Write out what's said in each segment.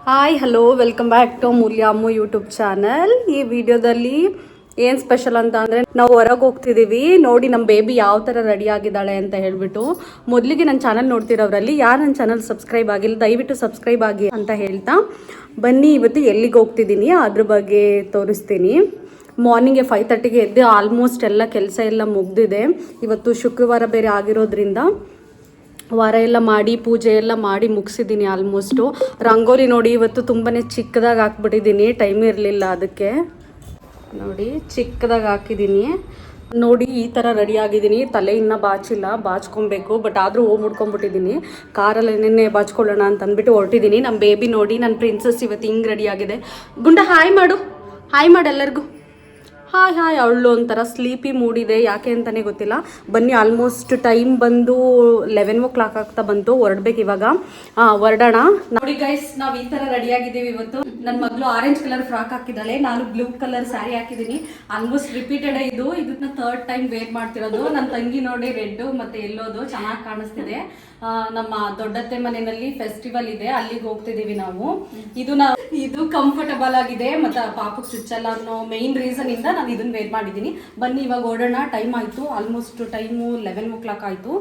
Hi hello welcome back to Moolya Ammu YouTube channel. ಈ ವಿಡಿಯೋದಲ್ಲಿ ಏನು ಸ್ಪೆಷಲ್ ಅಂತ ಅಂದರೆ ನಾವು ಹೊರಗೆ ಹೋಗ್ತಿದ್ದೀವಿ. ನೋಡಿ ನಮ್ಮ ಬೇಬಿ ಯಾವ ಥರ ರೆಡಿ ಆಗಿದ್ದಾಳೆ ಅಂತ ಹೇಳ್ಬಿಟ್ಟು. ಮೊದಲಿಗೆ ನನ್ನ ಚಾನಲ್ ನೋಡ್ತಿರೋರಲ್ಲಿ ಯಾರು ನನ್ನ ಚಾನಲ್ ಸಬ್ಸ್ಕ್ರೈಬ್ ಆಗಿಲ್ಲ ದಯವಿಟ್ಟು ಸಬ್ಸ್ಕ್ರೈಬ್ ಆಗಿ ಅಂತ ಹೇಳ್ತಾ ಬನ್ನಿ ಇವತ್ತು ಎಲ್ಲಿಗೆ ಹೋಗ್ತಿದ್ದೀನಿ ಅದ್ರ ಬಗ್ಗೆ ತೋರಿಸ್ತೀನಿ. ಮಾರ್ನಿಂಗ್ಗೆ 5:30ಗೆ ಎದ್ದು ಆಲ್ಮೋಸ್ಟ್ ಎಲ್ಲ ಕೆಲಸ ಎಲ್ಲ ಮುಗ್ದಿದೆ. ಇವತ್ತು ಶುಕ್ರವಾರ ಬೇರೆ ಆಗಿರೋದ್ರಿಂದ ವಾರ ಎಲ್ಲ ಮಾಡಿ ಪೂಜೆ ಎಲ್ಲ ಮಾಡಿ ಮುಗಿಸಿದ್ದೀನಿ ಆಲ್ಮೋಸ್ಟು. ರಂಗೋಲಿ ನೋಡಿ ಇವತ್ತು ತುಂಬಾ ಚಿಕ್ಕದಾಗಿ ಹಾಕ್ಬಿಟ್ಟಿದ್ದೀನಿ, ಟೈಮ್ ಇರಲಿಲ್ಲ ಅದಕ್ಕೆ. ನೋಡಿ ಚಿಕ್ಕದಾಗಿ ಹಾಕಿದ್ದೀನಿ. ನೋಡಿ ಈ ಥರ ರೆಡಿ ಆಗಿದ್ದೀನಿ. ತಲೆ ಇನ್ನೂ ಬಾಚಿಲ್ಲ, ಬಾಚ್ಕೊಬೇಕು. ಬಟ್ ಆದರೂ ಹೋಗಿ ಮುಡ್ಕೊಂಬಿಟ್ಟಿದ್ದೀನಿ. ಕಾರಲ್ಲಿ ನೆನ್ನೆ ಬಾಚ್ಕೊಳ್ಳೋಣ ಅಂತ ಅಂದ್ಬಿಟ್ಟು ಹೊರಟಿದ್ದೀನಿ. ನಮ್ಮ ಬೇಬಿ ನೋಡಿ ನನ್ನ ಪ್ರಿನ್ಸಸ್ ಇವತ್ತು ಹಿಂಗೆ ರೆಡಿ ಆಗಿದೆ. ಗುಂಡ ಹಾಯ್ ಮಾಡು, ಹಾಯ್ ಮಾಡು ಎಲ್ಲರಿಗೂ. Hi hi. ಅವಳು ಒಂಥರ ಸ್ಲೀಪಿ ಮೂಡಿದೆ, ಯಾಕೆ ಅಂತಲೇ ಗೊತ್ತಿಲ್ಲ. ಬನ್ನಿ ಆಲ್ಮೋಸ್ಟ್ ಟೈಮ್ ಬಂದು 11 ಆಗ್ತಾ ಬಂತು. ಹೊರಡ್ಬೇಕು ಇವಾಗ. ಹೊರಡೋಣ. ನೋಡಿ ಗೈಸ್ ನಾವು ಈ ಥರ ರೆಡಿ ಆಗಿದ್ದೀವಿ ಇವತ್ತು. ನನ್ನ ಮಗಳು ಆರೆಂಜ್ ಕಲರ್ ಫ್ರಾಕ್ ಹಾಕಿದ್ದಾಳೆ, ನಾನು ಬ್ಲೂ ಕಲರ್ ಸ್ಯಾರಿ ಹಾಕಿದ್ದೀನಿ. ಆಲ್ಮೋಸ್ಟ್ ರಿಪೀಟೆಡ್ ಇದನ್ನ 3rd ಟೈಮ್ ವೇರ್ ಮಾಡ್ತಿರೋದು. ನನ್ನ ತಂಗಿ ನೋಡಿ ರೆಡ್ ಮತ್ತೆ ಎಲ್ಲೋದು ಚೆನ್ನಾಗಿ ಕಾಣಿಸ್ತಿದೆ. ನಮ್ಮ ದೊಡ್ಡತ್ತೆ ಮನೆಯಲ್ಲಿ ಫೆಸ್ಟಿವಲ್ ಇದೆ, ಅಲ್ಲಿಗೆ ಹೋಗ್ತಿದ್ದೀವಿ ನಾವು. ಇದು ಕಂಫರ್ಟಬಲ್ ಆಗಿದೆ ಮತ್ತೆ ಪಾಪಕ್ಕೆ ಚುಚ್ಚಲ್ಲ ಅನ್ನೋ ಮೇನ್ ರೀಸನ್ ಇಂದ ನಾನು ಇದನ್ನ ವೇರ್ ಮಾಡಿದ್ದೀನಿ. ಬನ್ನಿ ಇವಾಗ ಓಡೋಣ. ಟೈಮ್ ಆಯ್ತು, ಆಲ್ಮೋಸ್ಟ್ ಟೈಮು 11 ಆಯ್ತು.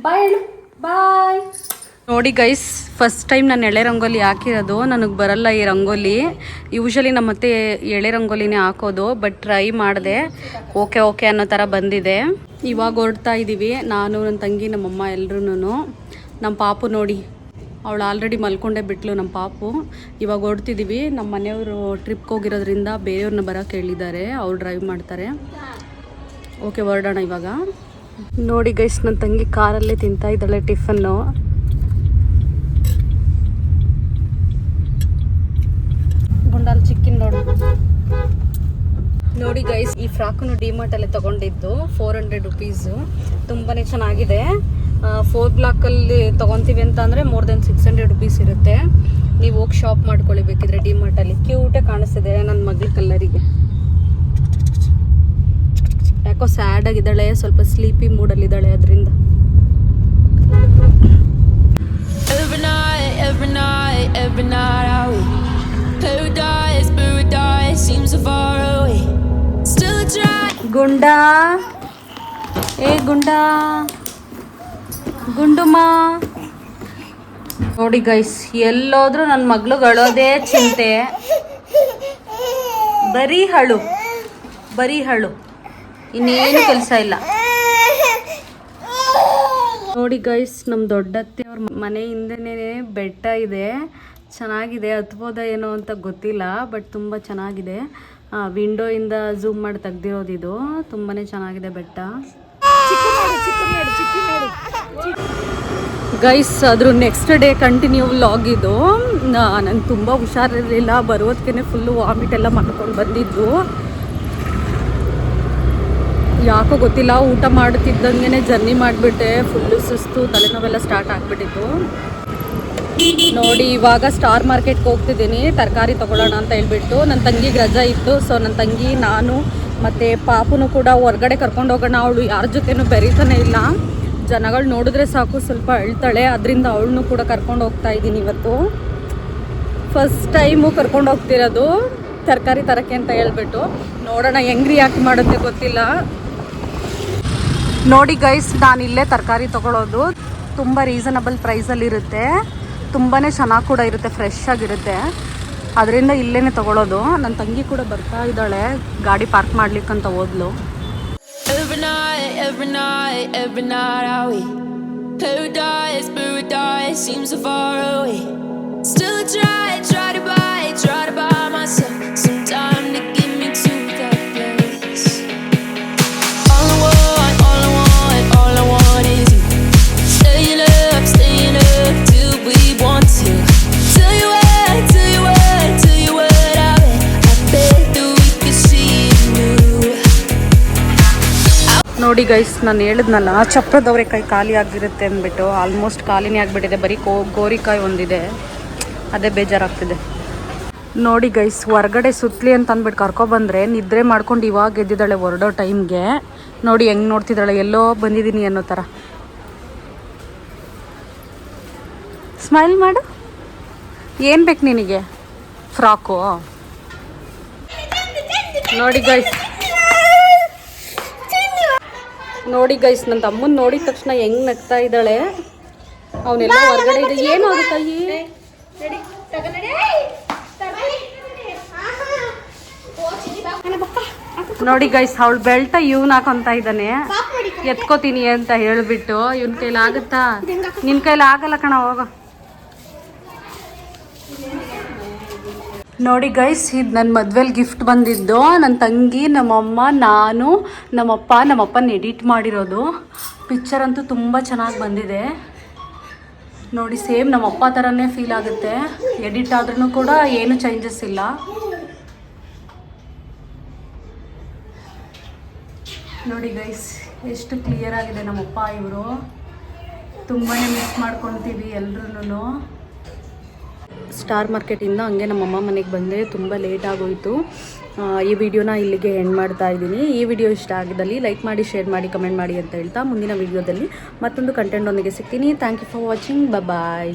ಬಾಯ್ ಬಾಯ್. ನೋಡಿ ಗೈಸ್, ಫಸ್ಟ್ ಟೈಮ್ ನಾನು ಎಳೆ ರಂಗೋಲಿ ಹಾಕಿರೋದು. ನನಗೆ ಬರಲ್ಲ ಈ ರಂಗೋಲಿ. ಯೂಶಲಿ ನಮ್ಮ ಮತ್ತೆ ಎಳೆ ರಂಗೋಲಿನೇ ಹಾಕೋದು, ಬಟ್ ಟ್ರೈ ಮಾಡಿದೆ. ಓಕೆ ಅನ್ನೋ ಥರ ಬಂದಿದೆ. ಇವಾಗ ಹೊರಡ್ತಾ ಇದ್ದೀವಿ, ನಾನು ನನ್ನ ತಂಗಿ ನಮ್ಮಮ್ಮ ಎಲ್ರೂ. ನಮ್ಮ ಪಾಪು ನೋಡಿ, ಅವಳು ಆಲ್ರೆಡಿ ಮಲ್ಕೊಂಡೇ ಬಿಟ್ಲು ನಮ್ಮ ಪಾಪು. ಇವಾಗ ಹೊರಡ್ತಿದ್ದೀವಿ. ನಮ್ಮ ಮನೆಯವರು ಟ್ರಿಪ್ಗೆ ಹೋಗಿರೋದ್ರಿಂದ ಬೇರೆಯವ್ರನ್ನ ಬರೋಕ್ಕೆ ಹೇಳಿದ್ದಾರೆ, ಅವ್ರು ಡ್ರೈವ್ ಮಾಡ್ತಾರೆ. ಓಕೆ ಹೊರಡೋಣ ಇವಾಗ. ನೋಡಿ ಗೈಸ್, ನನ್ನ ತಂಗಿ ಕಾರಲ್ಲೇ ತಿಂತಾ ಇದ್ದಾಳೆ ಟಿಫನ್ನು. ಗುಂಡಲ್ಲಿ ಚಿಕ್ಕಿನ ನೋಡಿ ಗೈಸ್, ಈ ಫ್ರಾಕನ್ನು ಡಿಮಾರ್ಟಲ್ಲೇ ತೊಗೊಂಡಿದ್ದು 400 ರುಪೀಸು. ತುಂಬಾ ಚೆನ್ನಾಗಿದೆ. 4 ಬ್ಲಾಕಲ್ಲಿ ತೊಗೊತೀವಿ ಅಂತ ಅಂದರೆ ಮೋರ್ ದೆನ್ 600 ರುಪೀಸ್ ಇರುತ್ತೆ. ನೀವು ಹೋಗಿ ಶಾಪ್ ಮಾಡ್ಕೊಳ್ಳಿ ಬೇಕಿದ್ರೆ ಡಿಮಾರ್ಟಲ್ಲಿ. ಕ್ಯೂಟೇ ಕಾಣಿಸ್ತಿದೆ ನನ್ನ ಮಗಳ ಕಲ್ಲರಿಗೆ. ಯಾಕೋ ಸ್ಯಾಡ್ ಆಗಿದ್ದಾಳೆ, ಸ್ವಲ್ಪ ಸ್ಲೀಪಿ ಮೂಡಲ್ಲಿದ್ದಾಳೆ ಅದರಿಂದ. ಗುಂಡಾ ಏ ಗುಂಡಾ ಗುಂಡುಮ್ಮ. ನೋಡಿ ಗೈಸ್, ಎಲ್ಲೋದ್ರೂ ನನ್ನ ಮಗ್ಳುಗಳೋದೇ ಚಿಂತೆ. ಬರೀ ಹಳು, ಇನ್ನೇನು ಕೆಲಸ ಇಲ್ಲ. ನೋಡಿ ಗೈಸ್, ನಮ್ಮ ದೊಡ್ಡತ್ತೆ ಅವ್ರ ಮನೆ ಹಿಂದೆನೇ ಬೆಟ್ಟ ಇದೆ. ಚೆನ್ನಾಗಿದೆ, ಹತ್ಬೋದ ಏನೋ ಅಂತ ಗೊತ್ತಿಲ್ಲ, ಬಟ್ ತುಂಬ ಚೆನ್ನಾಗಿದೆ. ವಿಂಡೋಯಿಂದ ಝೂಮ್ ಮಾಡಿ ತೆಗ್ದಿರೋದಿದು. ತುಂಬಾ ಚೆನ್ನಾಗಿದೆ ಬೆಟ್ಟ. ಗೈಸ್, ಅದ್ರ ನೆಕ್ಸ್ಟ್ ಡೇ ಕಂಟಿನ್ಯೂ ವ್ಲಾಗ್ ಇದು. ನಂಗೆ ತುಂಬ ಹುಷಾರಿರಲಿಲ್ಲ, ಬರೋದಕ್ಕೆ ಫುಲ್ಲು ವಾಮಿಟ್ ಎಲ್ಲ ಮಾಡ್ಕೊಂಡು ಬಂದಿದ್ದು. ಯಾಕೋ ಗೊತ್ತಿಲ್ಲ, ಊಟ ಮಾಡ್ತಿದ್ದಂಗೆ ಜರ್ನಿ ಮಾಡಿಬಿಟ್ಟೆ. ಫುಲ್ಲು ಸುಸ್ತು, ತಲೆನೋವೆಲ್ಲ ಸ್ಟಾರ್ಟ್ ಆಗಿಬಿಟ್ಟಿತ್ತು. ನೋಡಿ ಇವಾಗ ಸ್ಟಾರ್ ಮಾರ್ಕೆಟ್ಗೆ ಹೋಗ್ತಿದ್ದೀನಿ ತರಕಾರಿ ತೊಗೊಳ್ಳೋಣ ಅಂತ ಹೇಳ್ಬಿಟ್ಟು. ನನ್ನ ತಂಗಿಗೆ ರಜಾ ಇತ್ತು, ಸೊ ನನ್ನ ತಂಗಿ ನಾನು ಮತ್ತು ಪಾಪುನು ಕೂಡ ಹೊರಗಡೆ ಕರ್ಕೊಂಡು ಹೋಗೋಣ. ಅವಳು ಯಾರ ಜೊತೆನೂ ಬೆರೀತಾನೆ ಇಲ್ಲ. ಜನಗಳು ನೋಡಿದ್ರೆ ಸಾಕು ಸ್ವಲ್ಪ ಅಳ್ತಾಳೆ, ಅದರಿಂದ ಅವಳನ್ನು ಕೂಡ ಕರ್ಕೊಂಡು ಹೋಗ್ತಾ ಇದ್ದೀನಿ ಇವತ್ತು. ಫಸ್ಟ್ ಟೈಮು ಕರ್ಕೊಂಡು ಹೋಗ್ತಿರೋದು ತರಕಾರಿ ತರಕ್ಕೆ ಅಂತ ಹೇಳ್ಬಿಟ್ಟು. ನೋಡೋಣ ಹೆಂಗೆ ರಿಯಾಕ್ಟ್ ಮಾಡುತ್ತೆ ಗೊತ್ತಿಲ್ಲ. ನೋಡಿ ಗೈಸ್, ನಾನು ಇಲ್ಲೇ ತರಕಾರಿ ತೊಗೊಳ್ಳೋದು. ತುಂಬ ರೀಸನಬಲ್ ಪ್ರೈಸಲ್ಲಿರುತ್ತೆ, ತುಂಬಾ ಚೆನ್ನಾಗಿ ಕೂಡ ಇರುತ್ತೆ, ಫ್ರೆಶ್ ಆಗಿರುತ್ತೆ. ಅದರಿಂದ ಇಲ್ಲೇ ತೊಗೊಳ್ಳೋದು. ನನ್ನ ತಂಗಿ ಕೂಡ ಬರ್ತಾ ಇದ್ದಾಳೆ, ಗಾಡಿ ಪಾರ್ಕ್ ಮಾಡ್ಲಿಕ್ಕಂತ ಹೋದ್ಲು. ನೋಡಿ ಗೈಸ್, ನಾನು ಹೇಳಿದ್ನಲ್ಲ ಚಪ್ರದವರೆಕಾಯಿ ಖಾಲಿ ಆಗಿರುತ್ತೆ ಅಂದ್ಬಿಟ್ಟು. ಆಲ್ಮೋಸ್ಟ್ ಖಾಲಿನೇ ಆಗಿಬಿಟ್ಟಿದೆ, ಬರೀ ಗೋರಿಕಾಯಿ ಒಂದಿದೆ, ಅದೇ ಬೇಜಾರಾಗ್ತಿದೆ. ನೋಡಿ ಗೈಸ್, ಹೊರಗಡೆ ಸುತ್ತಲಿ ಅಂತ ಅಂದ್ಬಿಟ್ಟು ಕರ್ಕೊಬಂದರೆ ನಿದ್ರೆ ಮಾಡ್ಕೊಂಡು ಇವಾಗ ಎದ್ದಿದ್ದಾಳೆ ಹೊರಡೋ ಟೈಮ್ಗೆ. ನೋಡಿ ಹೆಂಗೆ ನೋಡ್ತಿದ್ದಾಳೆ, ಎಲ್ಲೋ ಬಂದಿದ್ದೀನಿ ಅನ್ನೋ ಥರ. ಸ್ಮೈಲ್ ಮಾಡು. ಏನು ಬೇಕು ನಿನಗೆ? ಫ್ರಾಕು ನೋಡಿ ಗೈಸ್ ನನ್ನ ತಮ್ಮನ ನೋಡಿದ ತಕ್ಷಣ ಹೆಂಗ್ ನಗ್ತಾ ಇದ್ದಾಳೆ. ಅವನೆಲ್ಲ ಹೊರಗಡೆ ಇದೆ. ಏನು ಅದು ಕೈ? ನೋಡಿ ಗೈಸ್ ಅವಳು ಬೆಲ್ಟ ಇವ್ನ ಹಾಕೊಂತ ಇದ್ದಾನೆ. ಎತ್ಕೋತೀನಿ ಅಂತ ಹೇಳ್ಬಿಟ್ಟು ಇವನ್ ಕೈಲಿ ಆಗುತ್ತಾ? ನಿನ್ ಕೈಲಿ ಆಗಲ್ಲ ಕಣ, ಹೋಗ. ನೋಡಿ ಗೈಸ್, ಇದು ನನ್ನ ಮದ್ವೆಲಿ ಗಿಫ್ಟ್ ಬಂದಿದ್ದು. ನನ್ನ ತಂಗಿ, ನಮ್ಮಮ್ಮ, ನಾನು, ನಮ್ಮಪ್ಪನ ಎಡಿಟ್ ಮಾಡಿರೋದು. ಪಿಕ್ಚರ್ ಅಂತೂ ತುಂಬ ಚೆನ್ನಾಗಿ ಬಂದಿದೆ ನೋಡಿ. ಸೇಮ್ ನಮ್ಮಪ್ಪ ಥರನೇ ಫೀಲ್ ಆಗುತ್ತೆ. ಎಡಿಟ್ ಆದ್ರೂ ಕೂಡ ಏನು ಚೇಂಜಸ್ ಇಲ್ಲ. ನೋಡಿ ಗೈಸ್ ಎಷ್ಟು ಕ್ಲಿಯರ್ ಆಗಿದೆ. ನಮ್ಮಪ್ಪ ಇವರು ತುಂಬಾ ಮಿಸ್ ಮಾಡ್ಕೊತೀವಿ ಎಲ್ರೂ. ಸ್ಟಾರ್ ಮಾರ್ಕೆಟಿಂದ ಹಂಗೆ ನಮ್ಮಮ್ಮ ಮನೆಗೆ ಬಂದೆ. ತುಂಬ ಲೇಟ್ ಆಗೋಯಿತು. ಈ ವಿಡಿಯೋನ ಇಲ್ಲಿಗೆ ಎಂಡ್ ಮಾಡ್ತಾ ಇದ್ದೀನಿ. ಈ ವಿಡಿಯೋ ಇಷ್ಟ ಆಗಿದ್ದಲ್ಲಿ ಲೈಕ್ ಮಾಡಿ, ಶೇರ್ ಮಾಡಿ, ಕಮೆಂಟ್ ಮಾಡಿ ಅಂತ ಹೇಳ್ತಾ ಮುಂದಿನ ವಿಡಿಯೋದಲ್ಲಿ ಮತ್ತೊಂದು ಕಂಟೆಂಟ್ ಒಂದಿಗೆ ಸಿಗ್ತೀನಿ. Thank you for watching. Bye.